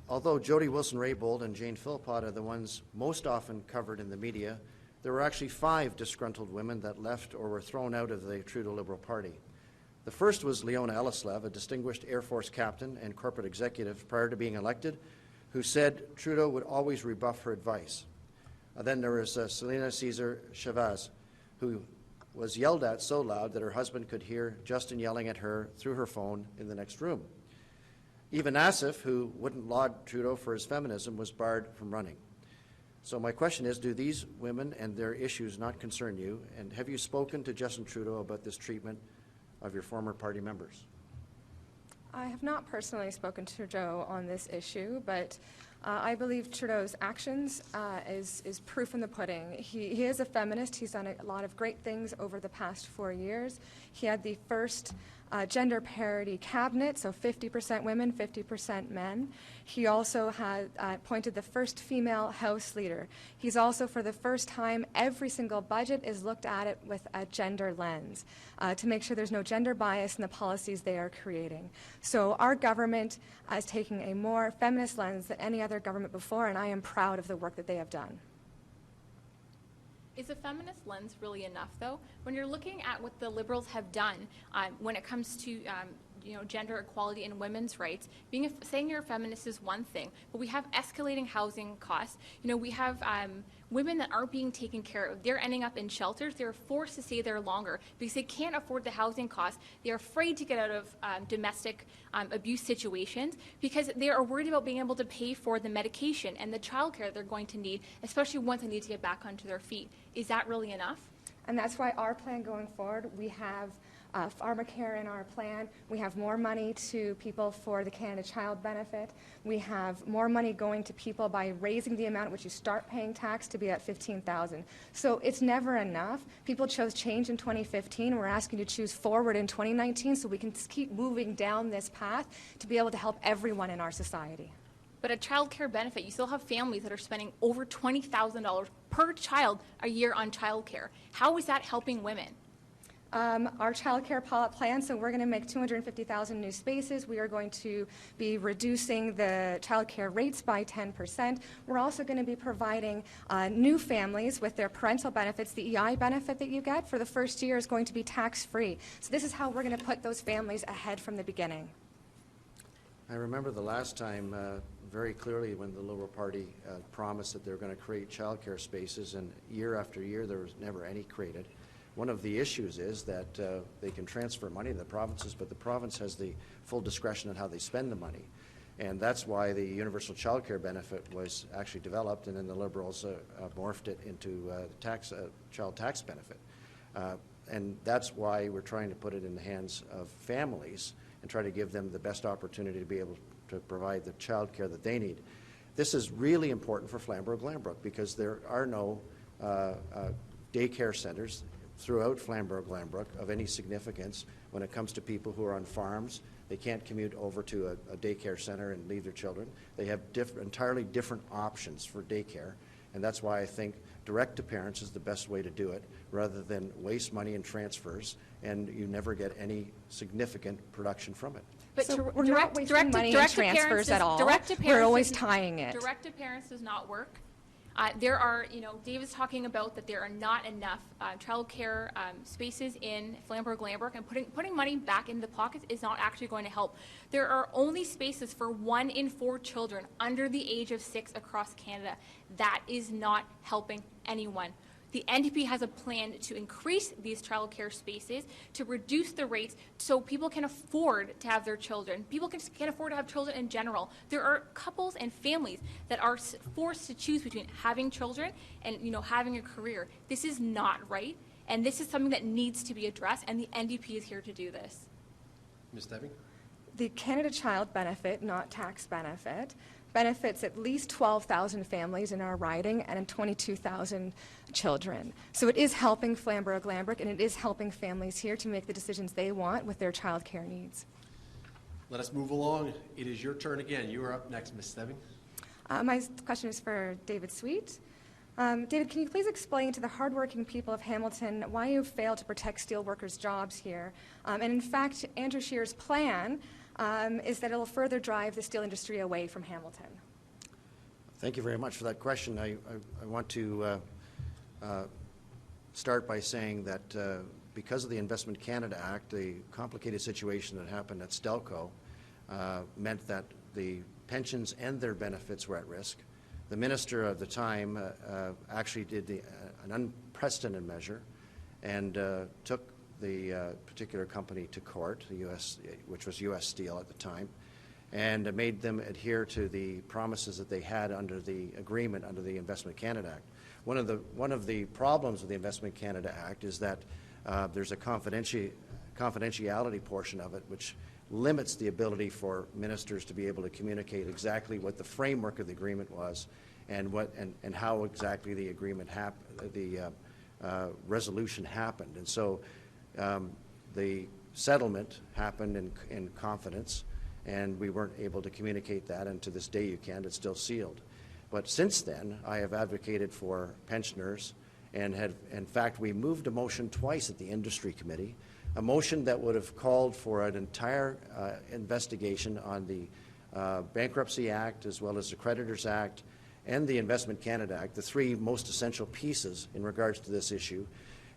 Although Jody Wilson-Raybould and Jane Philpott are the ones most often covered in the media, there were actually 5 disgruntled women that left or were thrown out of the Trudeau Liberal Party. The first was Leona Elleslev, a distinguished Air Force captain and corporate executive prior to being elected, who said Trudeau would always rebuff her advice. Then there was Selena Caesar Chavez, who was yelled at so loud that her husband could hear Justin yelling at her through her phone in the next room. Even Nassif, who wouldn't laud Trudeau for his feminism, was barred from running. So my question is, do these women and their issues not concern you? And have you spoken to Justin Trudeau about this treatment of your former party members? I have not personally spoken to Trudeau on this issue, but I believe Trudeau's actions is proof in the pudding. He is a feminist. He's done a lot of great things over the past 4 years. He had the first gender parity cabinet, so 50% women, 50% men. He also had appointed the first female House leader. He's also, for the first time, every single budget is looked at it with a gender lens to make sure there's no gender bias in the policies they are creating. So our government is taking a more feminist lens than any other government before, and I am proud of the work that they have done. Is a feminist lens really enough, though? When you're looking at what the Liberals have done when it comes to gender equality and women's rights, saying you're a feminist is one thing, but we have escalating housing costs. We have women that aren't being taken care of. They're ending up in shelters. They're forced to stay there longer because they can't afford the housing costs. They're afraid to get out of domestic abuse situations because they are worried about being able to pay for the medication and the childcare they're going to need, especially once they need to get back onto their feet. Is that really enough? And that's why our plan going forward, we have pharmacare in our plan. We have more money to people for the Canada Child Benefit. We have more money going to people by raising the amount at which you start paying tax to be at $15,000. So it's never enough. People chose change in 2015. We're asking you to choose forward in 2019 so we can keep moving down this path to be able to help everyone in our society. But a child care benefit, you still have families that are spending over $20,000 per child a year on child care. How is that helping women? Our child care pilot plan, so we're going to make 250,000 new spaces. We are going to be reducing the child care rates by 10%. We're also going to be providing new families with their parental benefits. The EI benefit that you get for the first year is going to be tax-free. So this is how we're going to put those families ahead from the beginning. I remember the last time very clearly when the Liberal Party promised that they were going to create childcare spaces, and year after year there was never any created. One of the issues is that they can transfer money to the provinces, but the province has the full discretion on how they spend the money. And that's why the universal child care benefit was actually developed, and then the Liberals morphed it into child tax benefit. And that's why we're trying to put it in the hands of families and try to give them the best opportunity to be able to provide the child care that they need. This is really important for Flamborough-Glanbrook because there are no daycare centres throughout Flamborough-Glanbrook of any significance when it comes to people who are on farms. They can't commute over to a daycare center and leave their children. They have entirely different options for daycare, and that's why I think direct to parents is the best way to do it, rather than waste money in transfers and you never get any significant production from it. But So we're not wasting money in transfers at all. We're always tying it. Direct to parents does not work. There are, David's talking about that there are not enough child care spaces in Flamborough-Glanbrook, and putting money back in the pockets is not actually going to help. There are only spaces for 1 in 4 children under the age of 6 across Canada. That is not helping anyone. The NDP has a plan to increase these child care spaces, to reduce the rates so people can afford to have their children. People can't afford to have children in general. There are couples and families that are forced to choose between having children and having a career. This is not right, and this is something that needs to be addressed, and the NDP is here to do this. Ms. Debbie? The Canada Child Benefit, not tax benefit, benefits at least 12,000 families in our riding and 22,000 children. So it is helping Flamborough-Glanbrook, and it is helping families here to make the decisions they want with their child care needs. Let us move along. It is your turn again. You are up next, Ms. Stebbing. My question is for David Sweet. David, can you please explain to the hardworking people of Hamilton why you failed to protect steelworkers' jobs here? And in fact, Andrew Scheer's plan is that it will further drive the steel industry away from Hamilton. Thank you very much for that question. I want to start by saying that because of the Investment Canada Act, the complicated situation that happened at Stelco meant that the pensions and their benefits were at risk. The minister of the time actually did an unprecedented measure and took the particular company to court, which was U.S. Steel at the time, and made them adhere to the promises that they had under the agreement under the Investment Canada Act. One of the problems with the Investment Canada Act is that there's a confidentiality portion of it which limits the ability for ministers to be able to communicate exactly what the framework of the agreement was and how exactly the agreement resolution happened. And so the settlement happened in confidence, and we weren't able to communicate that, and to this day you can't. It's still sealed. But since then, I have advocated for pensioners, and in fact, we moved a motion twice at the Industry Committee, a motion that would have called for an entire investigation on the Bankruptcy Act as well as the Creditors Act and the Investment Canada Act, the three most essential pieces in regards to this issue,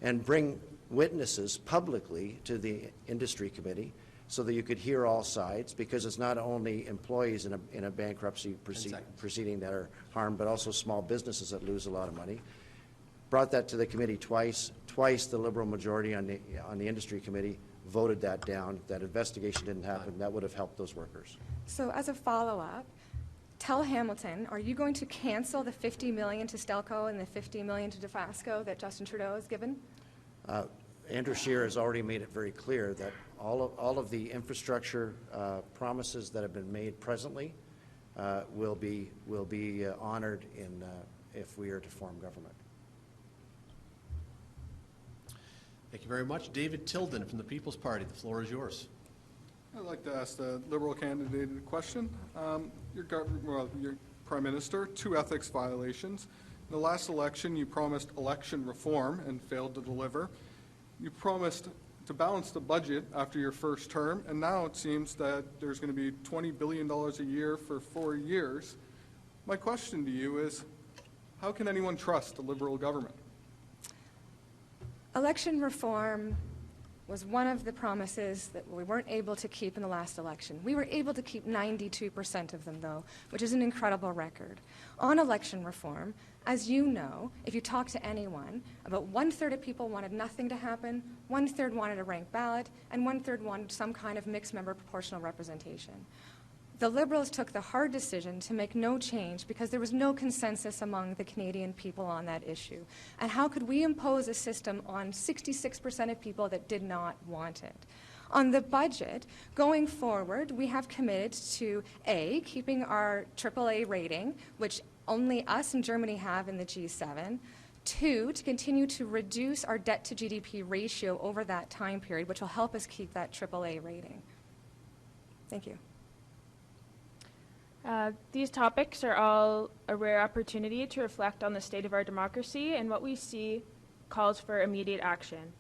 and bring witnesses publicly to the Industry Committee so that you could hear all sides, because it's not only employees in a bankruptcy proceeding that are harmed, but also small businesses that lose a lot of money. Brought that to the committee twice. Twice the Liberal majority on the Industry Committee voted that down. That investigation didn't happen. That would have helped those workers. So as a follow-up, tell Hamilton, are you going to cancel the $50 million to Stelco and the $50 million to Dofasco that Justin Trudeau has given? Andrew Scheer has already made it very clear that all of the infrastructure promises that have been made presently will be honored if we are to form government. Thank you very much. David Tilden from the People's Party. The floor is yours. I'd like to ask the Liberal candidate a question. Your Prime Minister, 2 ethics violations. In the last election, you promised election reform and failed to deliver. You promised to balance the budget after your first term, and now it seems that there's going to be $20 billion a year for 4 years. My question to you is, how can anyone trust a Liberal government? Election reform was one of the promises that we weren't able to keep in the last election. We were able to keep 92% of them, though, which is an incredible record. On election reform, as you know, if you talk to anyone, about 1/3 of people wanted nothing to happen, 1/3 wanted a ranked ballot, and 1/3 wanted some kind of mixed member proportional representation. The Liberals took the hard decision to make no change because there was no consensus among the Canadian people on that issue. And how could we impose a system on 66% of people that did not want it? On the budget, going forward, we have committed to A, keeping our AAA rating, which only us and Germany have in the G7, 2, to continue to reduce our debt to GDP ratio over that time period, which will help us keep that AAA rating. Thank you. These topics are all a rare opportunity to reflect on the state of our democracy, and what we see calls for immediate action.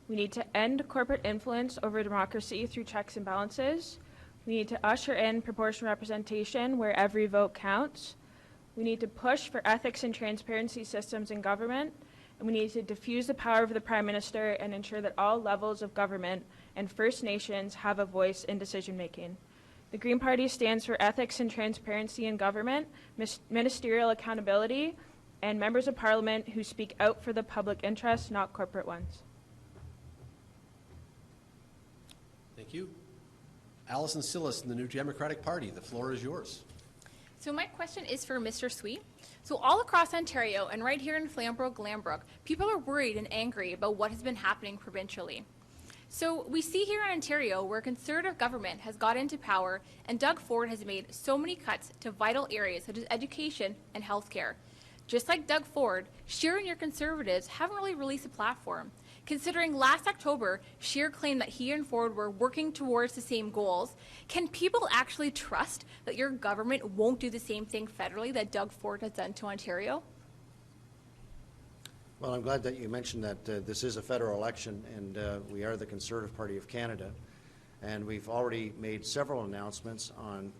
We need to end corporate influence over democracy through checks and balances. We need to usher in proportional representation where every vote counts. We need to push for ethics and transparency systems in government, and we need to diffuse the power of the Prime Minister and ensure that all levels of government and First Nations have a voice in decision-making. The Green Party stands for ethics and transparency in government, ministerial accountability, and members of Parliament who speak out for the public interest, not corporate ones. Thank you. Alison Sillis in the New Democratic Party. The floor is yours. So my question is for Mr. Sweet. So all across Ontario and right here in Flamborough-Glanbrook, people are worried and angry about what has been happening provincially. So we see here in Ontario where Conservative government has got into power and Doug Ford has made so many cuts to vital areas such as education and healthcare. Just like Doug Ford, Scheer and your Conservatives haven't really released a platform. Considering last October, Scheer claimed that he and Ford were working towards the same goals, can people actually trust that your government won't do the same thing federally that Doug Ford has done to Ontario? Well, I'm glad that you mentioned that this is a federal election, and we are the Conservative Party of Canada, and we've already made several announcements on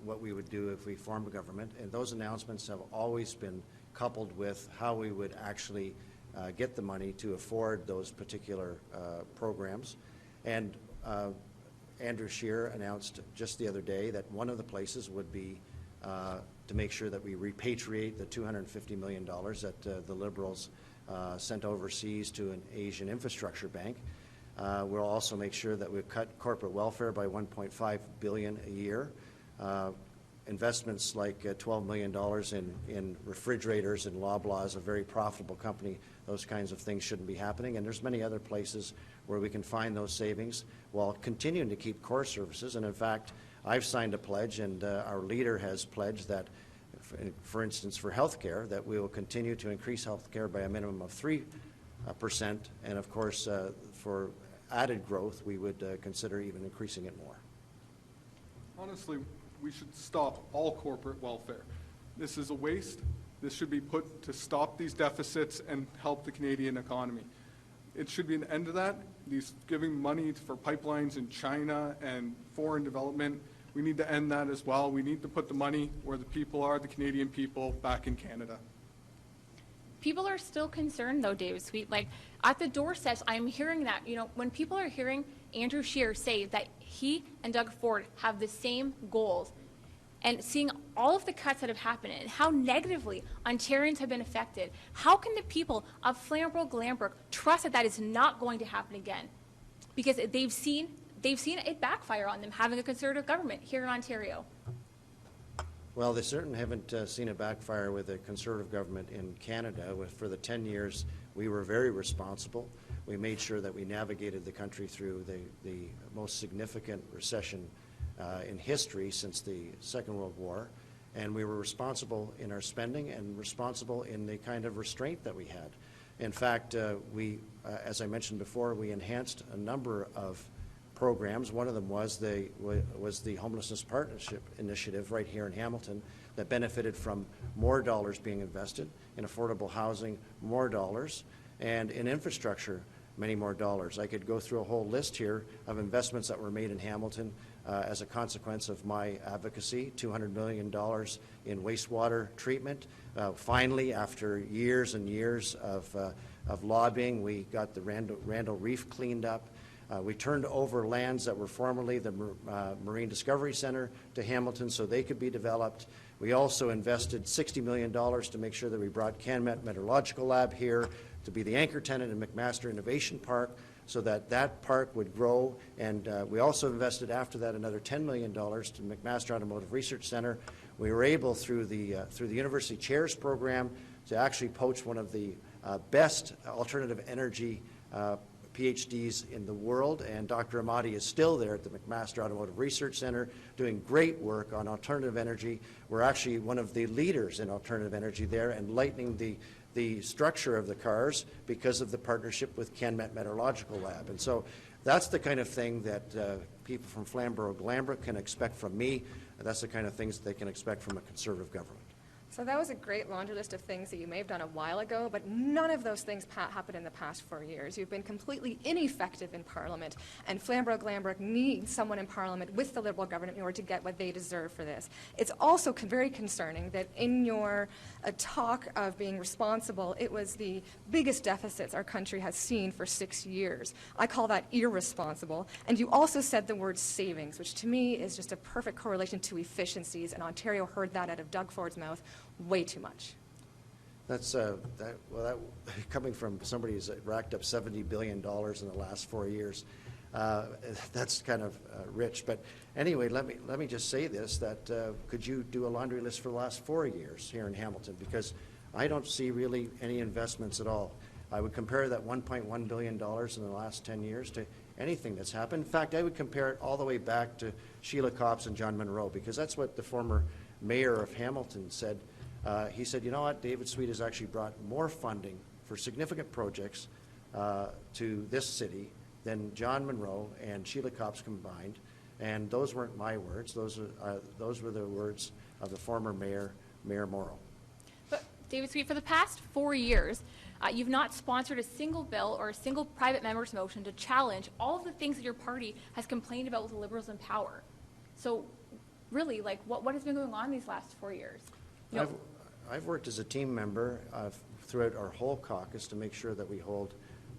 what we would do if we formed a government, and those announcements have always been coupled with how we would actually get the money to afford those particular programs. And Andrew Scheer announced just the other day that one of the places would be to make sure that we repatriate the $250 million that the Liberals sent overseas to an Asian infrastructure bank. We'll also make sure that we cut corporate welfare by $1.5 billion a year. Investments like $12 million in refrigerators and Loblaws, a very profitable company, those kinds of things shouldn't be happening. And there's many other places where we can find those savings while continuing to keep core services. And in fact, I've signed a pledge, and our leader has pledged that, for instance, for health care, that we will continue to increase health care by a minimum of 3%. And of course, for added growth, we would consider even increasing it more. Honestly, we should stop all corporate welfare. This is a waste. This should be put to stop these deficits and help the Canadian economy. It should be an end to that. These giving money for pipelines in China and foreign development, we need to end that as well. We need to put the money where the people are, the Canadian people, back in Canada. People are still concerned, though, David Sweet. Like, at the doorsteps, I'm hearing that, when people are hearing Andrew Scheer say that he and Doug Ford have the same goals, and seeing all of the cuts that have happened and how negatively Ontarians have been affected, how can the people of Flamborough-Glanbrook trust that that is not going to happen again? Because they've seen it backfire on them having a Conservative government here in Ontario. Well, they certainly haven't seen it backfire with a Conservative government in Canada. For the 10 years, we were very responsible. We made sure that we navigated the country through the most significant recession in history since the Second World War, and we were responsible in our spending and responsible in the kind of restraint that we had. In fact, as I mentioned before, we enhanced a number of programs. One of them was the Homelessness Partnership Initiative right here in Hamilton that benefited from more dollars being invested in affordable housing, more dollars, and in infrastructure, many more dollars. I could go through a whole list here of investments that were made in Hamilton as a consequence of my advocacy. $200 million in wastewater treatment. Finally, after years and years of lobbying, we got the Randall Reef cleaned up. We turned over lands that were formerly the Marine Discovery Center to Hamilton so they could be developed. We also invested $60 million to make sure that we brought CanMet Meteorological Lab here to be the anchor tenant in McMaster Innovation Park so that that park would grow. And we also invested after that another $10 million to McMaster Automotive Research Center. We were able, through the University Chairs program, to actually poach one of the best alternative energy PhDs in the world, and Dr. Amati is still there at the McMaster Automotive Research Center doing great work on alternative energy. We're actually one of the leaders in alternative energy there and lightening the structure of the cars because of the partnership with CanMet Meteorological Lab. And so that's the kind of thing that people from Flamborough-Glanbrook can expect from me. That's the kind of things that they can expect from a Conservative government. So that was a great laundry list of things that you may have done a while ago, but none of those things happened in the past 4 years. You've been completely ineffective in Parliament, and Flamborough-Glanbrook needs someone in Parliament with the Liberal government in order to get what they deserve for this. It's also very concerning that in your talk of being responsible, it was the biggest deficits our country has seen for 6 years. I call that irresponsible. And you also said the word savings, which to me is just a perfect correlation to efficiencies, and Ontario heard that out of Doug Ford's mouth way too much. That's coming from somebody who's racked up $70 billion in the last 4 years. That's kind of rich. But anyway, let me just say this: that could you do a laundry list for the last 4 years here in Hamilton? Because I don't see really any investments at all. I would compare that $1.1 billion in the last 10 years to anything that's happened. In fact, I would compare it all the way back to Sheila Copps and John Munro, because that's what the former mayor of Hamilton said. He said, you know what, David Sweet has actually brought more funding for significant projects to this city than John Munro and Sheila Copps combined. And those weren't my words. Those were the words of the former mayor, Mayor Morrow. But David Sweet, for the past 4 years, you've not sponsored a single bill or a single private member's motion to challenge all of the things that your party has complained about with the Liberals in power. So really, like, what has been going on these last 4 years? You know, I've worked as a team member throughout our whole caucus to make sure that we hold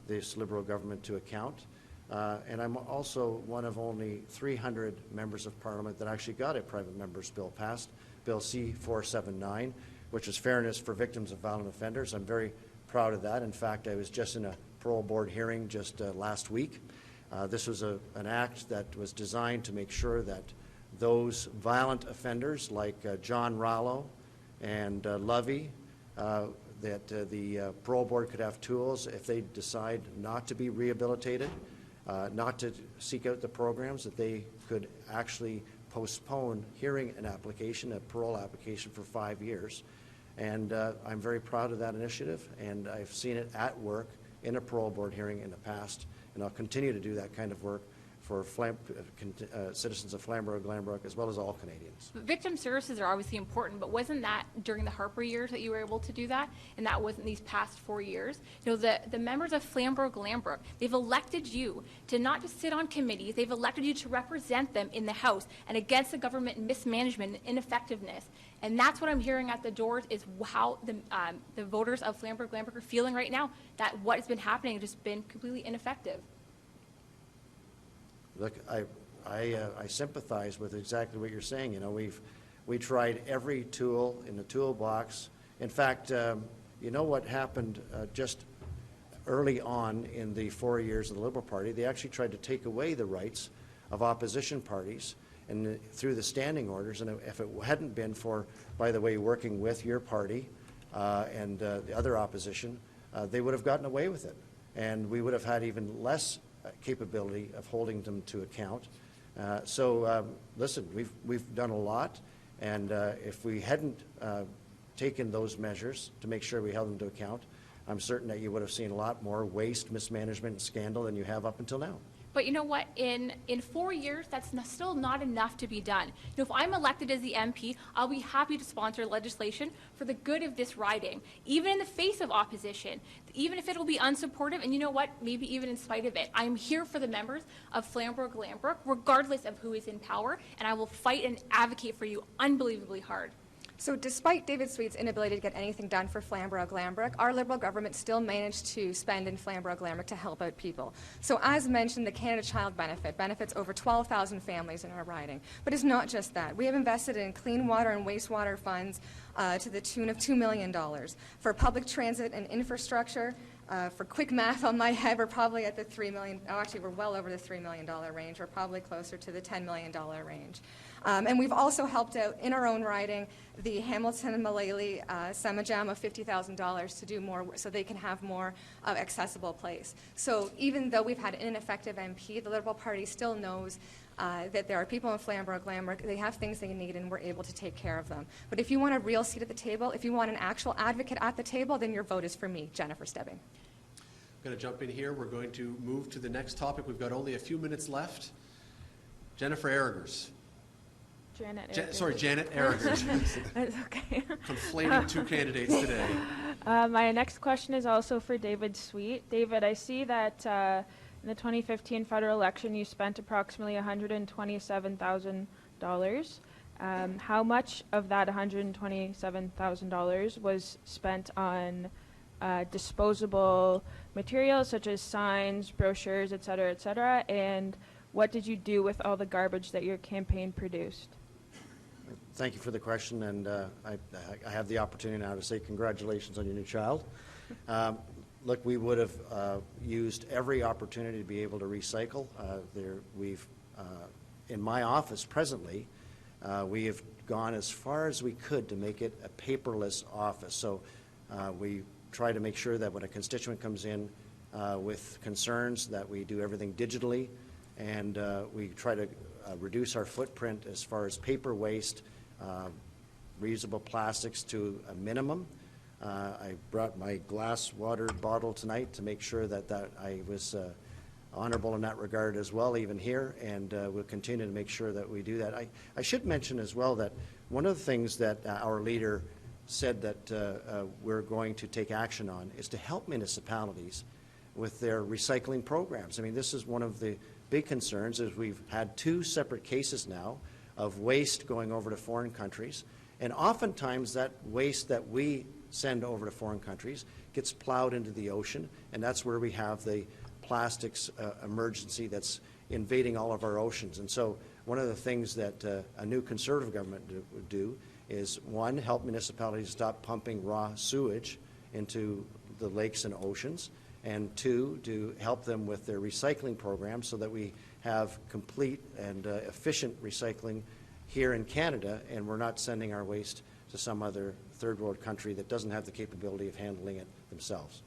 this Liberal government to account. And I'm also one of only 300 members of Parliament that actually got a private member's bill passed, Bill C-479, which is fairness for victims of violent offenders. I'm very proud of that. In fact, I was just in a parole board hearing just last week. This was an act that was designed to make sure that those violent offenders like John Rallo and Lovey, that the parole board could have tools if they decide not to be rehabilitated, not to seek out the programs, that they could actually postpone hearing an application, a parole application, for 5 years. And I'm very proud of that initiative, and I've seen it at work in a parole board hearing in the past, and I'll continue to do that kind of work for citizens of Flamborough-Glanbrook as well as all Canadians. victim services are obviously important, but wasn't that during the Harper years that you were able to do that, and that wasn't these past 4 years? You know, the members of Flamborough-Glanbrook, they've elected you to not just sit on committees, they've elected you to represent them in the House and against the government mismanagement and ineffectiveness. And that's what I'm hearing at the doors, is how the voters of Flamborough-Glanbrook are feeling right now, that what has been happening has just been completely ineffective. Look, I sympathize with exactly what you're saying. You know, we tried every tool in the toolbox. In fact, you know what happened just early on in the 4 years of the Liberal Party? They actually tried to take away the rights of opposition parties and through the standing orders. And if it hadn't been for, by the way, working with your party and the other opposition, they would have gotten away with it, and we would have had even less capability of holding them to account. Listen, we've done a lot, and if we hadn't taken those measures to make sure we held them to account, I'm certain that you would have seen a lot more waste, mismanagement, and scandal than you have up until now. But you know what? In 4 years, that's still not enough to be done. You know, if I'm elected as the MP, I'll be happy to sponsor legislation for the good of this riding, even in the face of opposition, even if it will be unsupportive, and you know what? Maybe even in spite of it. I'm here for the members of Flamborough-Glanbrook, regardless of who is in power, and I will fight and advocate for you unbelievably hard. So despite David Sweet's inability to get anything done for Flamborough-Glanbrook, our Liberal government still managed to spend in Flamborough-Glanbrook to help out people. So as mentioned, the Canada Child Benefit benefits over 12,000 families in our riding. But it's not just that. We have invested in clean water and wastewater funds to the tune of $2 million. For public transit and infrastructure, for quick math on my head, we're probably at the $3 million, oh, actually we're well over the $3 million range. We're probably closer to the $10 million range. And we've also helped out in our own riding the Hamilton and Malala Semajam of $50,000 to do more, so they can have more accessible place. So even though we've had an ineffective MP, the Liberal Party still knows that there are people in Flamborough-Glanbrook, they have things they need, and we're able to take care of them. But if you want a real seat at the table, if you want an actual advocate at the table, then your vote is for me, Jennifer Stebbing. I'm going to jump in here. We're going to move to the next topic. We've got only a few minutes left. Jennifer Arregers. Janet Arregers. Sorry, Janet Arregers. That's okay. Conflating two candidates today. My next question is also for David Sweet. David, I see that in the 2015 federal election you spent approximately $127,000. How much of that $127,000 was spent on disposable materials such as signs, brochures, et cetera, and what did you do with all the garbage that your campaign produced? Thank you for the question, and I have the opportunity now to say congratulations on your new child. Look, we would have used every opportunity to be able to recycle. In my office presently, we have gone as far as we could to make it a paperless office. So we try to make sure that when a constituent comes in with concerns, that we do everything digitally, and we try to reduce our footprint as far as paper waste, reusable plastics to a minimum. I brought my glass water bottle tonight to make sure that I was honorable in that regard as well, even here, and we'll continue to make sure that we do that. I should mention as well that one of the things that our leader said that we're going to take action on is to help municipalities with their recycling programs. I mean, this is one of the big concerns, is we've had 2 separate cases now of waste going over to foreign countries, and oftentimes that waste that we send over to foreign countries gets plowed into the ocean, and that's where we have the plastics emergency that's invading all of our oceans. And so one of the things that a new Conservative government would do is, 1, help municipalities stop pumping raw sewage into the lakes and oceans, and 2, to help them with their recycling program so that we have complete and efficient recycling here in Canada, and we're not sending our waste to some other third world country that doesn't have the capability of handling it themselves.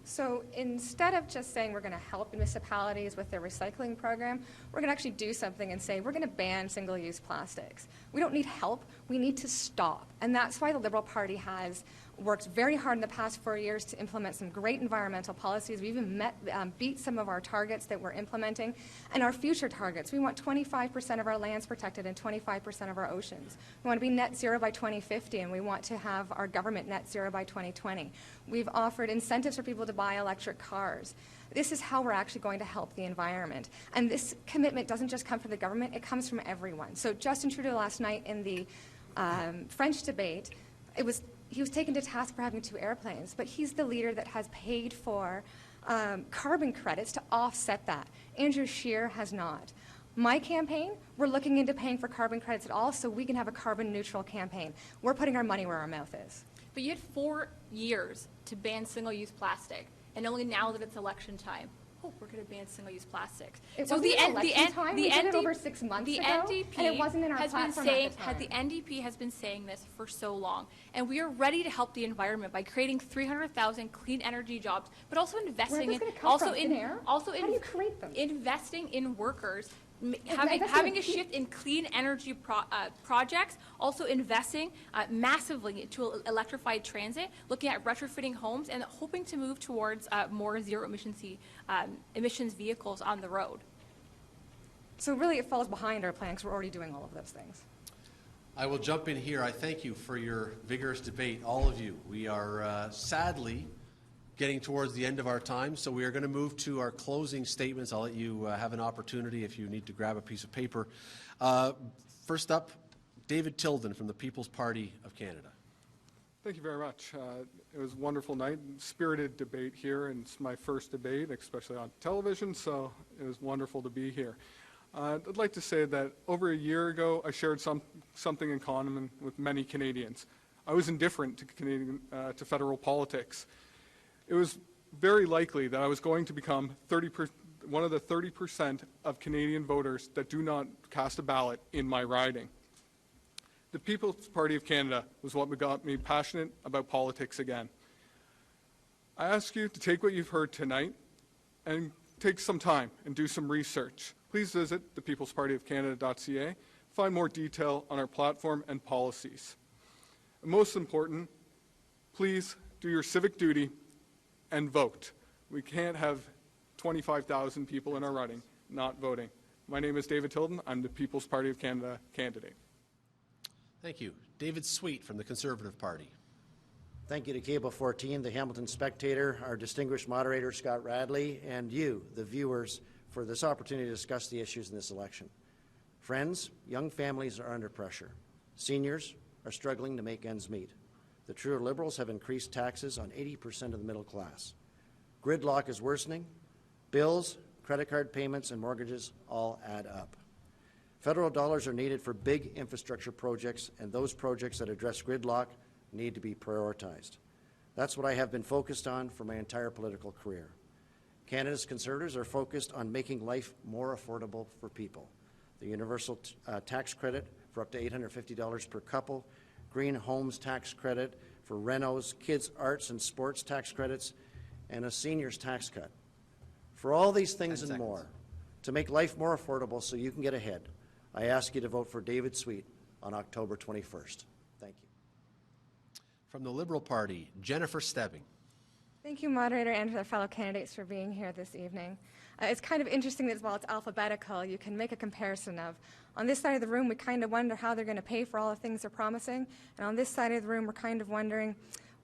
So instead of just saying we're going to help municipalities with their recycling program, we're going to actually do something and say we're going to ban single-use plastics. We don't need help, we need to stop. And that's why the Liberal Party has worked very hard in the past 4 years to implement some great environmental policies. We even beat some of our targets that we're implementing. And our future targets, we want 25% of our lands protected and 25% of our oceans. We want to be net zero by 2050, and we want to have our government net zero by 2020. We've offered incentives for people to buy electric cars. This is how we're actually going to help the environment. And this commitment doesn't just come from the government, it comes from everyone. So Justin Trudeau last night in the French debate, he was taken to task for having 2 airplanes, but he's the leader that has paid for carbon credits to offset that. Andrew Scheer has not. My campaign, we're looking into paying for carbon credits at all so we can have a carbon neutral campaign. We're putting our money where our mouth is. But you had 4 years to ban single-use plastic, and only now that it's election time, we're going to ban single-use plastics. It wasn't election time. We did it over 6 months ago, and it wasn't in our platform at the time. The NDP has been saying this for so long, and we are ready to help the environment by creating 300,000 clean energy jobs, but also investing in How do you create them? investing in workers. Having a shift in clean energy projects, also investing massively to electrified transit, looking at retrofitting homes, and hoping to move towards more zero emissions vehicles on the road. So really it falls behind our plan because we're already doing all of those things. I will jump in here. I thank you for your vigorous debate, all of you. We are sadly getting towards the end of our time, so we are going to move to our closing statements. I'll let you have an opportunity if you need to grab a piece of paper. First up, David Tilden from the People's Party of Canada. Thank you very much. It was a wonderful night, spirited debate here, and it's my first debate, especially on television, so it was wonderful to be here. I'd like to say that over a year ago, I shared something in common with many Canadians. I was indifferent to federal politics. It was very likely that I was going to become one of the 30% of Canadian voters that do not cast a ballot in my riding. The People's Party of Canada was what got me passionate about politics again. I ask you to take what you've heard tonight and take some time and do some research. Please visit thepeoplespartyofcanada.ca, find more detail on our platform and policies. And most important, please do your civic duty and vote. We can't have 25,000 people in our riding not voting. My name is David Tilden. I'm the People's Party of Canada candidate. Thank you. David Sweet from the Conservative Party. Thank you to Cable 14, the Hamilton Spectator, our distinguished moderator, Scott Radley, and you, the viewers, for this opportunity to discuss the issues in this election. Friends, young families are under pressure. Seniors are struggling to make ends meet. The Trudeau Liberals have increased taxes on 80% of the middle class. Gridlock is worsening. Bills, credit card payments, and mortgages all add up. Federal dollars are needed for big infrastructure projects, and those projects that address gridlock need to be prioritized. That's what I have been focused on for my entire political career. Canada's Conservatives are focused on making life more affordable for people. The universal tax credit for up to $850 per couple, green homes tax credit for renos, kids' arts and sports tax credits, and a seniors tax cut. For all these things and more, to make life more affordable so you can get ahead, I ask you to vote for David Sweet on October 21st. Thank you. From the Liberal Party, Jennifer Stebbing. Thank you, moderator, and to the fellow candidates for being here this evening. It's kind of interesting that while it's alphabetical, you can make a comparison of, on this side of the room, we kind of wonder how they're going to pay for all the things they're promising, and on this side of the room, we're kind of wondering,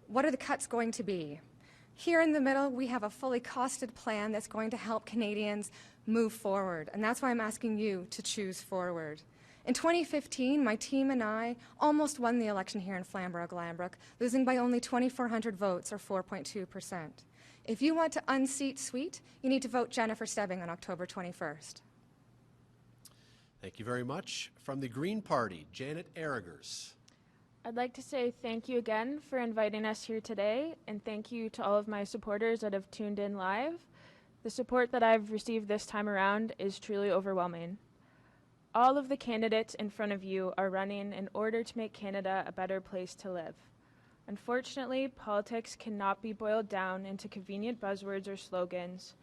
what are the cuts going to be? Here in the middle, we have a fully costed plan that's going to help Canadians move forward, and that's why I'm asking you to choose forward. In 2015, my team and I almost won the election here in Flamborough-Glanbrook, losing by only 2,400 votes, or 4.2%. If you want to unseat Sweet, you need to vote Jennifer Stebbing on October 21st. Thank you very much. From the Green Party, Janet Arragers. I'd like to say thank you again for inviting us here today, and thank you to all of my supporters that have tuned in live. The support that I've received this time around is truly overwhelming. All of the candidates in front of you are running in order to make Canada a better place to live. Unfortunately, politics cannot be boiled down into convenient buzzwords or slogans,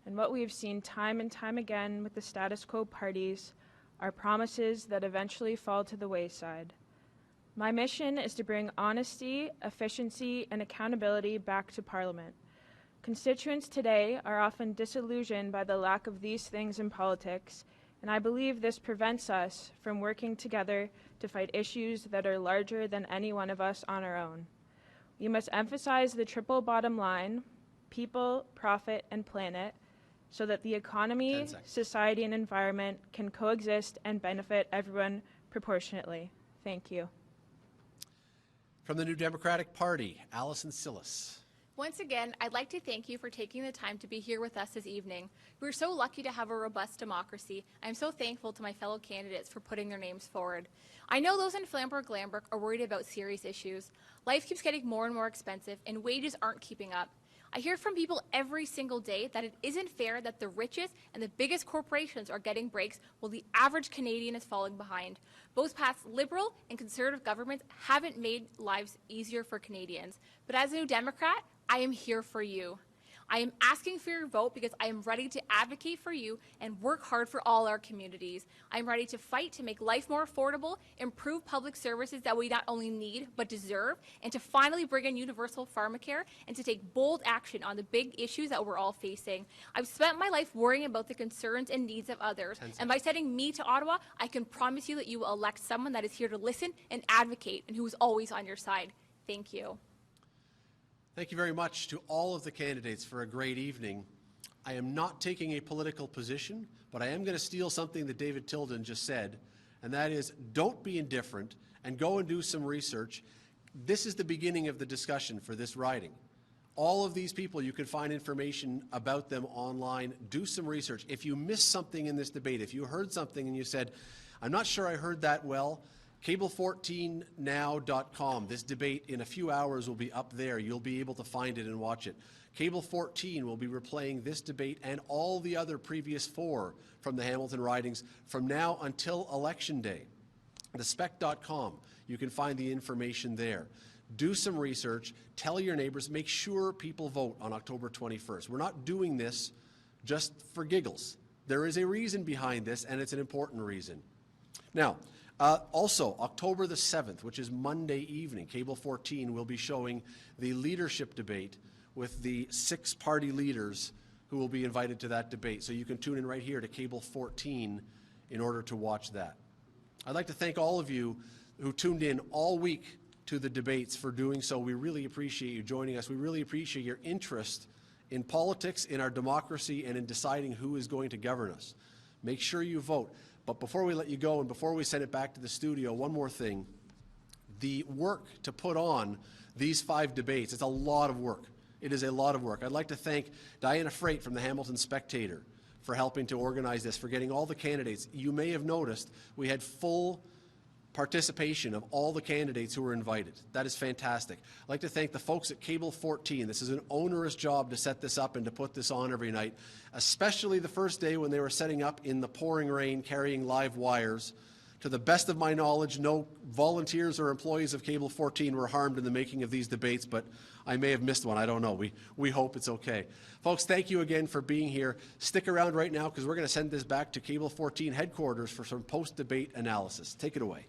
and what we have seen time and time again with the status quo parties are promises that eventually fall to the wayside. My mission is to bring honesty, efficiency, and accountability back to Parliament. Constituents today are often disillusioned by the lack of these things in politics, and I believe this prevents us from working together to fight issues that are larger than any one of us on our own. We must emphasize the triple bottom line, people, profit, and planet, so that the economy, society, and environment can coexist and benefit everyone proportionately. Thank you. From the New Democratic Party, Alison Sillis. Once again, I'd like to thank you for taking the time to be here with us this evening. We're so lucky to have a robust democracy. I'm so thankful to my fellow candidates for putting their names forward. I know those in Flamborough-Glanbrook are worried about serious issues. Life keeps getting more and more expensive, and wages aren't keeping up. I hear from people every single day that it isn't fair that the richest and the biggest corporations are getting breaks while the average Canadian is falling behind. Both past Liberal and Conservative governments haven't made lives easier for Canadians. But as a New Democrat, I am here for you. I am asking for your vote because I am ready to advocate for you and work hard for all our communities. I am ready to fight to make life more affordable, improve public services that we not only need but deserve, and to finally bring in universal pharmacare and to take bold action on the big issues that we're all facing. I've spent my life worrying about the concerns and needs of others, and by sending me to Ottawa, I can promise you that you will elect someone that is here to listen and advocate and who is always on your side. Thank you. Thank you very much to all of the candidates for a great evening. I am not taking a political position, but I am going to steal something that David Tilden just said, and that is don't be indifferent and go and do some research. This is the beginning of the discussion for this riding. All of these people, you can find information about them online. Do some research. If you missed something in this debate, if you heard something and you said, I'm not sure I heard that well, Cable14now.com. This debate in a few hours will be up there. You'll be able to find it and watch it. Cable 14 will be replaying this debate and all the other previous 4 from the Hamilton ridings from now until Election Day. Thespec.com, you can find the information there. Do some research, tell your neighbors, make sure people vote on October 21st. We're not doing this just for giggles. There is a reason behind this, and it's an important reason. Now, also, October the 7th, which is Monday evening, Cable 14 will be showing the leadership debate with the 6 party leaders who will be invited to that debate. So you can tune in right here to Cable 14 in order to watch that. I'd like to thank all of you who tuned in all week to the debates for doing so. We really appreciate you joining us. We really appreciate your interest in politics, in our democracy, and in deciding who is going to govern us. Make sure you vote. But before we let you go and before we send it back to the studio, one more thing. The work to put on these 5 debates, it's a lot of work. It is a lot of work. I'd like to thank Diana Freight from the Hamilton Spectator for helping to organize this, for getting all the candidates. You may have noticed we had full participation of all the candidates who were invited. That is fantastic. I'd like to thank the folks at Cable 14. This is an onerous job to set this up and to put this on every night, especially the first day when they were setting up in the pouring rain, carrying live wires, To the best of my knowledge, no volunteers or employees of Cable 14 were harmed in the making of these debates, but I may have missed one. I don't know. We hope it's okay. Folks, thank you again for being here. Stick around right now because we're going to send this back to Cable 14 headquarters for some post-debate analysis. Take it away.